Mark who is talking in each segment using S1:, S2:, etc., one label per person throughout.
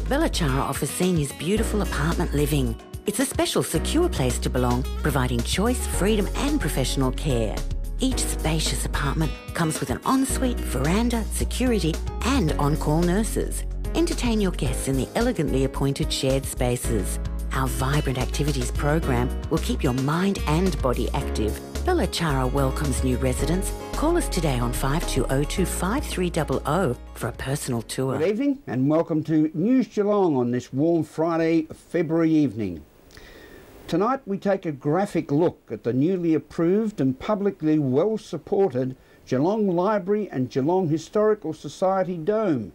S1: Belachara offers seniors beautiful apartment living. It's a special, secure place to belong, providing choice, freedom and professional care. Each spacious apartment comes with an ensuite, veranda, security and on-call nurses. Entertain your guests in the elegantly appointed shared spaces. Our vibrant activities program will keep your mind and body active. Belachara welcomes new residents. Call us today on 5202 5300 for a personal tour.
S2: Good evening and welcome to News Geelong on this warm Friday, February evening. Tonight we take a graphic look at the newly approved and publicly well supported Geelong Library and Geelong Historical Society Dome.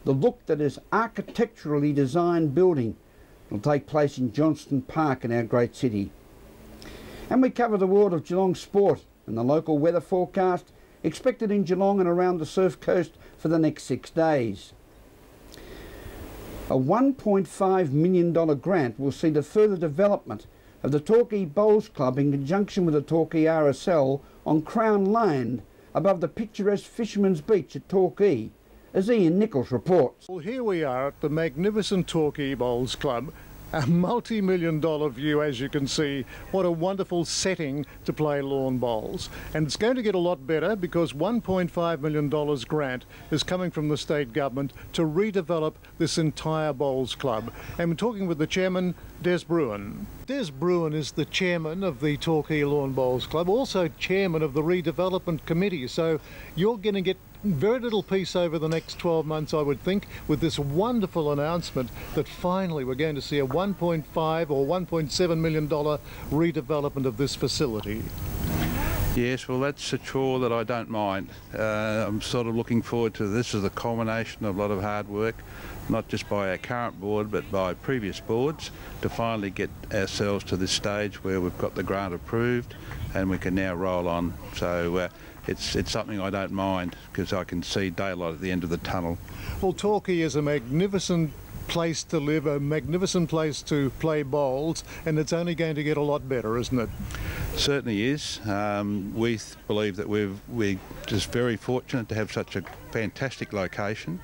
S2: The look that is architecturally designed building will take place in Johnston Park in our great city. And we cover the world of Geelong sport and the local weather forecast expected in Geelong and around the Surf Coast for the next 6 days. A $1.5 million grant will see the further development of the Torquay Bowls Club in conjunction with the Torquay RSL on Crown Land above the picturesque Fisherman's Beach at Torquay, as Ian Nichols reports.
S3: Well, here we are at the magnificent Torquay Bowls Club. A multi-million-dollar view, as you can see. What a wonderful setting to play lawn bowls. And it's going to get a lot better because $1.5 million grant is coming from the state government to redevelop this entire bowls club. And we're talking with the chairman, Des Bruin. Des Bruin is the chairman of the Torquay Lawn Bowls Club, also chairman of the redevelopment committee. So you're going to get very little peace over the next 12 months, I would think, with this wonderful announcement that finally we're going to see a $1.5 or $1.7 million redevelopment of this facility.
S4: Yes, well, that's a chore that I don't mind. I'm sort of looking forward to this as a culmination of a lot of hard work, not just by our current board but by previous boards, to finally get ourselves to this stage where we've got the grant approved and we can now roll on. So it's something I don't mind because I can see daylight at the end of the tunnel. Well, Torquay is a magnificent place to live, a magnificent place to play bowls, and it's only going to get a lot better, isn't it? Certainly is. We believe that we're just very fortunate to have such a fantastic location,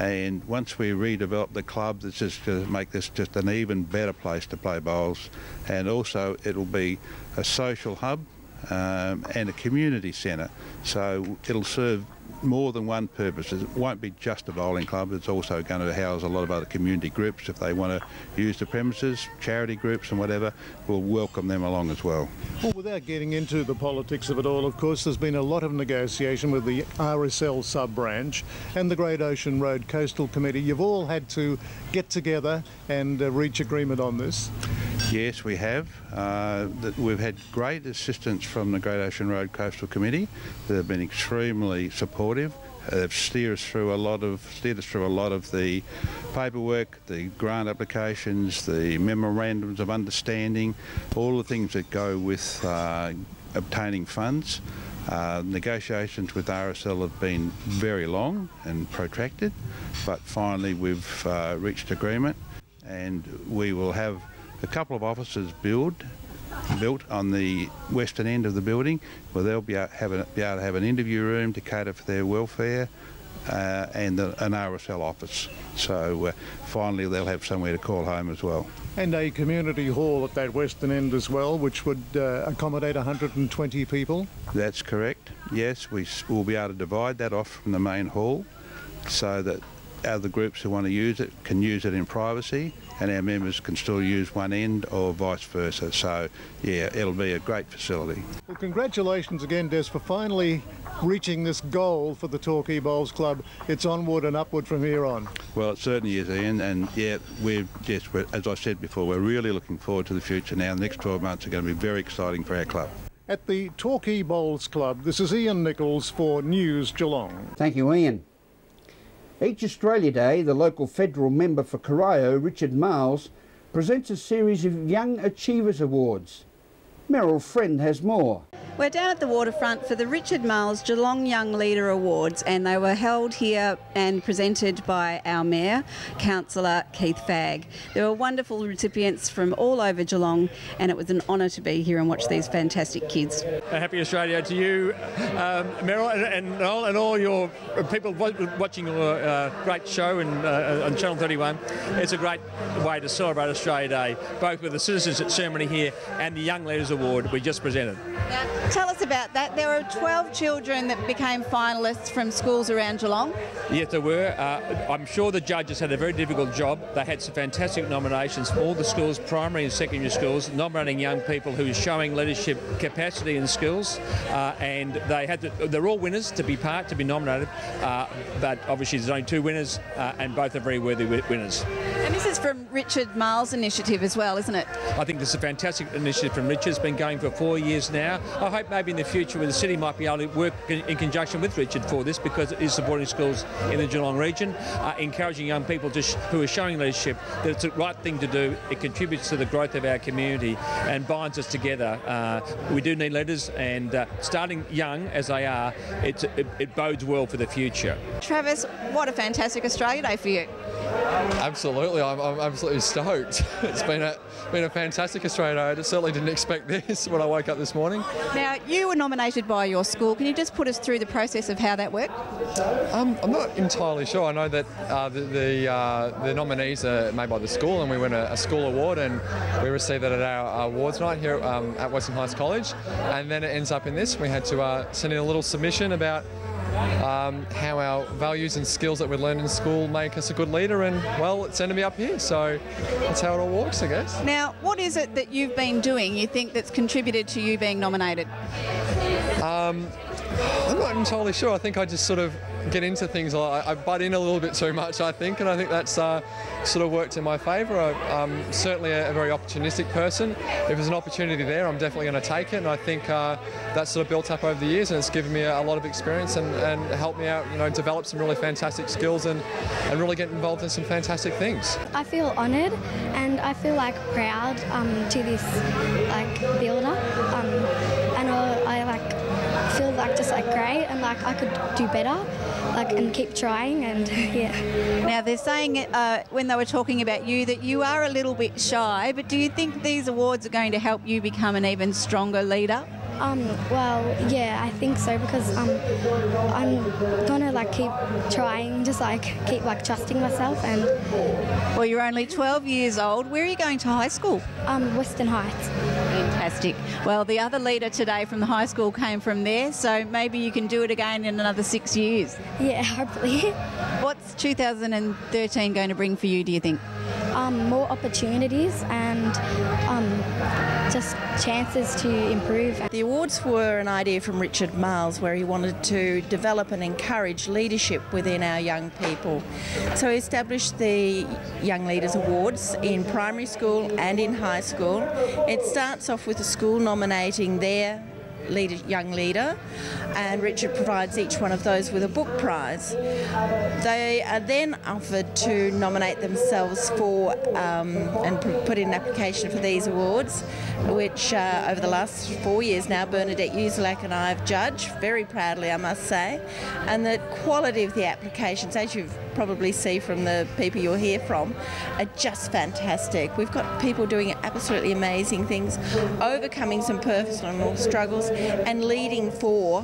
S4: and once we redevelop the club, it's just going to make this just an even better place to play bowls, and also it'll be a social hub and a community centre, so it'll serve more than one purpose. It won't be just a bowling club, it's also going to house a lot of other community groups. If they want to use the premises, charity groups and whatever, we'll welcome them along as well. Well, without getting into the politics of it all, of course, there's been a lot of negotiation with the RSL sub-branch and the Great Ocean Road Coastal Committee. You've all had to get together and reach agreement on this. Yes, we have. We've had great assistance from the Great Ocean Road Coastal Committee. They've been extremely supportive. They've steered us through a lot of the paperwork, the grant applications, the memorandums of understanding, all the things that go with obtaining funds. Negotiations with RSL have been very long and protracted, but finally we've reached agreement, and we will have a couple of offices built on the western end of the building, where they'll be able to have an interview room to cater for their welfare and an RSL office. So finally they'll have somewhere to call home as well. And a community hall at that western end as well, which would accommodate 120 people? That's correct, yes. We'll be able to divide that off from the main hall so that other groups who want to use it can use it in privacy, and our members can still use one end or vice versa. So yeah, it'll be a great facility. Well, congratulations again, Des, for finally reaching this goal for the Torquay Bowls Club. It's onward and upward from here on. Well, it certainly is, Ian, and yeah, as I said before, we're really looking forward to the future now. The next 12 months are going to be very exciting for our club. At the Torquay Bowls Club, this is Ian Nichols for News Geelong.
S2: Thank you, Ian. Each Australia Day, the local federal member for Corio, Richard Miles, presents a series of Young Achievers Awards. Meryl Friend has more.
S5: We're down at the waterfront for the Richard Marles Geelong Young Leader Awards, and they were held here and presented by our Mayor, Councillor Keith Fagg. There were wonderful recipients from all over Geelong, and it was an honour to be here and watch these fantastic kids.
S6: Happy Australia to you, Meryl, and all your people watching your great show on Channel 31. It's a great way to celebrate Australia Day, both with the Citizens Ceremony here and the Young Leaders Award we just presented.
S5: Tell us about that. There were 12 children that became finalists from schools around Geelong.
S6: Yes, there were. I'm sure the judges had a very difficult job. They had some fantastic nominations from all the schools, primary and secondary schools, nominating young people who are showing leadership capacity and skills. And they're all winners to be nominated. But obviously there's only 2 winners, and both are very worthy winners.
S5: And this is from Richard Marles' initiative as well, isn't it?
S6: I think this is a fantastic initiative from Richard. It's been going for 4 years now. I hope maybe in the future where the city might be able to work in conjunction with Richard for this, because it is supporting schools in the Geelong region, encouraging young people who are showing leadership that it's the right thing to do. It contributes to the growth of our community and binds us together. We do need leaders, and starting young as they are, it bodes well for the future.
S5: Travis, what a fantastic Australia Day for you.
S7: Absolutely, I'm absolutely stoked. It's been a fantastic Australia Day. I certainly didn't expect this when I woke up this morning.
S5: Now, you were nominated by your school. Can you just put us through the process of how that worked?
S7: I'm not entirely sure. I know that the nominees are made by the school, and we win a school award, and we received that at our awards night here at Western Heights College, and then it ends up in this. We had to send in a little submission about how our values and skills that we learned in school make us a good leader, and well, it's ended me up here, so that's how it all works, I guess.
S5: Now, what is it that you've been doing you think that's contributed to you being nominated?
S7: I'm not entirely sure. I think I just sort of get into things. I butt in a little bit too much, I think, and I think that's sort of worked in my favour. I'm certainly a very opportunistic person. If there's an opportunity there, I'm definitely going to take it, and I think that's sort of built up over the years, and it's given me a lot of experience and helped me out, develop some really fantastic skills and really get involved in some fantastic things.
S8: I feel honoured, and I feel proud to this builder, and I feel just great, and I could do better, and keep trying, and yeah.
S5: Now they're saying when they were talking about you that you are a little bit shy, but do you think these awards are going to help you become an even stronger leader?
S8: Well, yeah, I think so, because I'm gonna keep trying, just keep trusting myself. And
S5: well, you're only 12 years old. Where are you going to high school?
S8: Western Heights.
S5: Fantastic. Well, the other leader today from the high school came from there, so maybe you can do it again in another 6 years.
S8: Yeah, hopefully.
S5: What's 2013 going to bring for you, do you think?
S8: More opportunities and just chances to improve.
S9: The awards were an idea from Richard Marles, where he wanted to develop and encourage leadership within our young people. So he established the Young Leaders Awards in primary school and in high school. It starts off with the school nominating their young leader, and Richard provides each one of those with a book prize. They are then offered to nominate themselves for and put in an application for these awards, which over the last 4 years now Bernadette Uselak and I have judged, very proudly I must say, and the quality of the applications, as you've probably see from the people you'll hear from, are just fantastic. We've got people doing absolutely amazing things, overcoming some personal struggles and leading for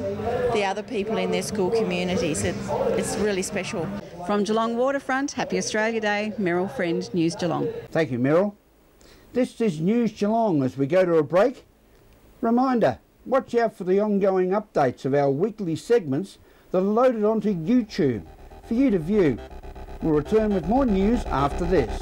S9: the other people in their school communities. It's really special.
S5: From Geelong Waterfront, happy Australia Day, Meryl Friend, News Geelong.
S2: Thank you, Meryl. This is News Geelong. As we go to a break, reminder, watch out for the ongoing updates of our weekly segments that are loaded onto YouTube for you to view. We'll return with more news after this.